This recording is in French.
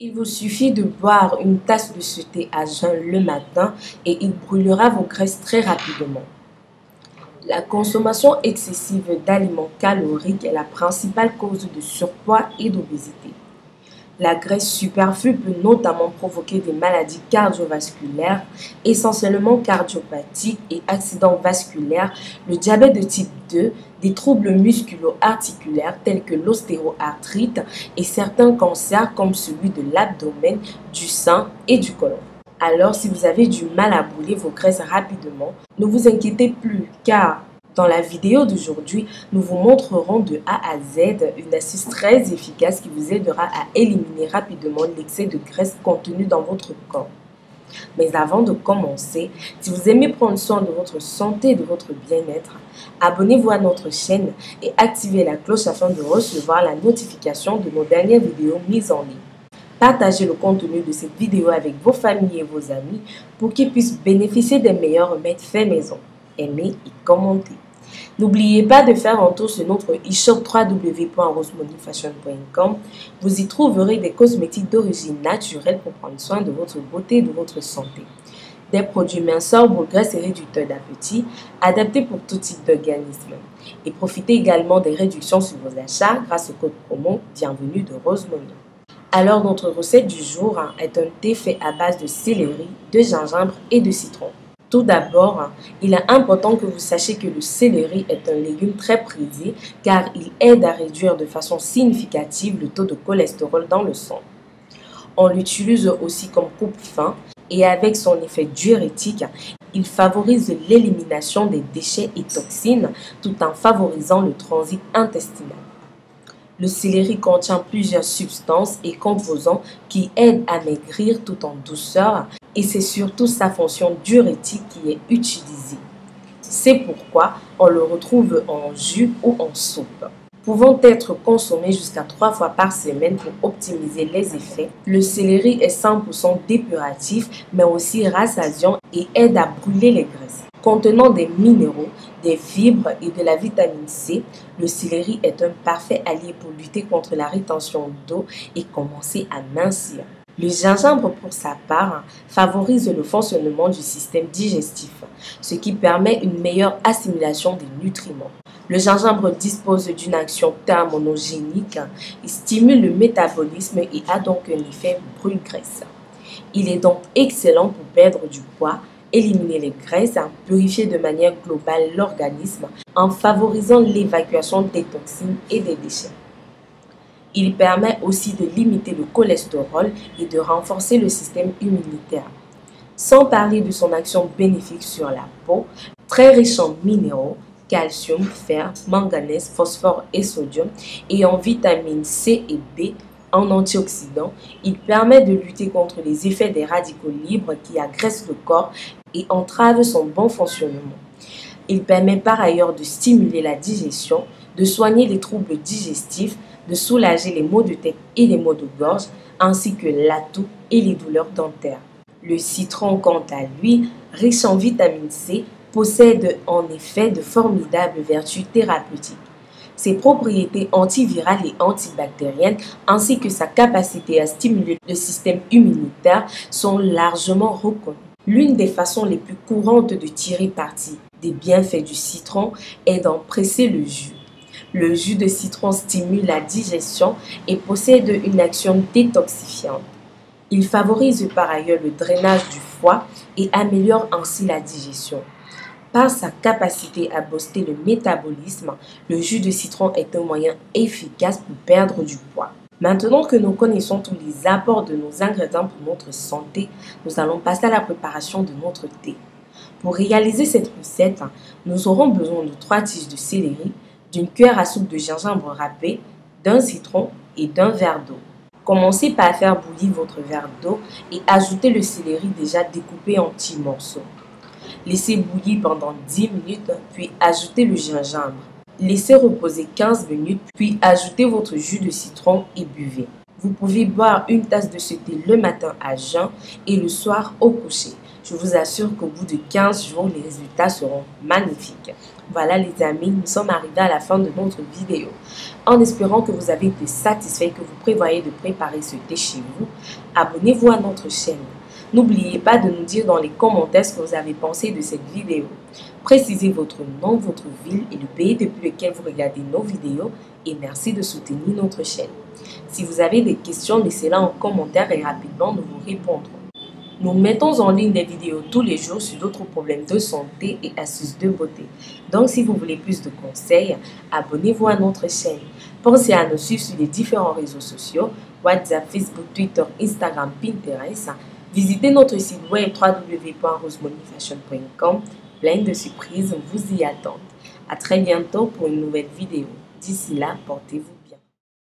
Il vous suffit de boire une tasse de ce thé à jeun le matin et il brûlera vos graisses très rapidement. La consommation excessive d'aliments caloriques est la principale cause de surpoids et d'obésité. La graisse superflue peut notamment provoquer des maladies cardiovasculaires, essentiellement cardiopathiques et accidents vasculaires, le diabète de type 2, des troubles musculo-articulaires tels que l'ostéoarthrite et certains cancers comme celui de l'abdomen, du sein et du côlon. Alors, si vous avez du mal à brûler vos graisses rapidement, ne vous inquiétez plus car dans la vidéo d'aujourd'hui, nous vous montrerons de A à Z une astuce très efficace qui vous aidera à éliminer rapidement l'excès de graisse contenu dans votre corps. Mais avant de commencer, si vous aimez prendre soin de votre santé et de votre bien-être, abonnez-vous à notre chaîne et activez la cloche afin de recevoir la notification de nos dernières vidéos mises en ligne. Partagez le contenu de cette vidéo avec vos familles et vos amis pour qu'ils puissent bénéficier des meilleurs remèdes faits maison. Aimez et commentez. N'oubliez pas de faire un tour sur notre e-shop www.rosemoneyfashion.com. Vous y trouverez des cosmétiques d'origine naturelle pour prendre soin de votre beauté et de votre santé. Des produits minceurs pour graisse et réducteurs d'appétit, adaptés pour tout type d'organisme. Et profitez également des réductions sur vos achats grâce au code promo Bienvenue de Rose Money. Alors notre recette du jour est un thé fait à base de céleri, de gingembre et de citron. Tout d'abord, il est important que vous sachiez que le céleri est un légume très prisé car il aide à réduire de façon significative le taux de cholestérol dans le sang. On l'utilise aussi comme coupe-faim et avec son effet diurétique, il favorise l'élimination des déchets et toxines tout en favorisant le transit intestinal. Le céleri contient plusieurs substances et composants qui aident à maigrir tout en douceur et c'est surtout sa fonction diurétique qui est utilisée. C'est pourquoi on le retrouve en jus ou en soupe. Pouvant être consommé jusqu'à 3 fois par semaine pour optimiser les effets, le céleri est 100% dépuratif mais aussi rassasiant et aide à brûler les graisses. Contenant des minéraux, des fibres et de la vitamine C, le céleri est un parfait allié pour lutter contre la rétention d'eau et commencer à mincir. Le gingembre, pour sa part, favorise le fonctionnement du système digestif, ce qui permet une meilleure assimilation des nutriments. Le gingembre dispose d'une action thermonogénique, il stimule le métabolisme et a donc un effet brûle-graisse. Il est donc excellent pour perdre du poids, éliminer les graisses, purifier de manière globale l'organisme en favorisant l'évacuation des toxines et des déchets. Il permet aussi de limiter le cholestérol et de renforcer le système immunitaire. Sans parler de son action bénéfique sur la peau, très riche en minéraux, calcium, fer, manganèse, phosphore et sodium, et en vitamines C et B, en antioxydants, il permet de lutter contre les effets des radicaux libres qui agressent le corps et entravent son bon fonctionnement. Il permet par ailleurs de stimuler la digestion, de soigner les troubles digestifs, de soulager les maux de tête et les maux de gorge, ainsi que la toux et les douleurs dentaires. Le citron, quant à lui, riche en vitamine C, possède en effet de formidables vertus thérapeutiques. Ses propriétés antivirales et antibactériennes, ainsi que sa capacité à stimuler le système immunitaire, sont largement reconnues. L'une des façons les plus courantes de tirer parti des bienfaits du citron est d'en presser le jus. Le jus de citron stimule la digestion et possède une action détoxifiante. Il favorise par ailleurs le drainage du foie et améliore ainsi la digestion. Par sa capacité à booster le métabolisme, le jus de citron est un moyen efficace pour perdre du poids. Maintenant que nous connaissons tous les apports de nos ingrédients pour notre santé, nous allons passer à la préparation de notre thé. Pour réaliser cette recette, nous aurons besoin de 3 tiges de céleri, d'une cuillère à soupe de gingembre râpé, d'un citron et d'un verre d'eau. Commencez par faire bouillir votre verre d'eau et ajoutez le céleri déjà découpé en petits morceaux. Laissez bouillir pendant 10 minutes, puis ajoutez le gingembre. Laissez reposer 15 minutes, puis ajoutez votre jus de citron et buvez. Vous pouvez boire une tasse de ce thé le matin à jeun et le soir au coucher. Je vous assure qu'au bout de 15 jours, les résultats seront magnifiques. Voilà les amis, nous sommes arrivés à la fin de notre vidéo. En espérant que vous avez été satisfaits et que vous prévoyez de préparer ce thé chez vous, abonnez-vous à notre chaîne. N'oubliez pas de nous dire dans les commentaires ce que vous avez pensé de cette vidéo. Précisez votre nom, votre ville et le pays depuis lequel vous regardez nos vidéos et merci de soutenir notre chaîne. Si vous avez des questions, laissez-les en commentaire et rapidement nous vous répondrons. Nous mettons en ligne des vidéos tous les jours sur d'autres problèmes de santé et astuces de beauté. Donc si vous voulez plus de conseils, abonnez-vous à notre chaîne. Pensez à nous suivre sur les différents réseaux sociaux, WhatsApp, Facebook, Twitter, Instagram, Pinterest. Visitez notre site web www.rosemoneyfashion.com. Plein de surprises vous y attendent. À très bientôt pour une nouvelle vidéo. D'ici là, portez-vous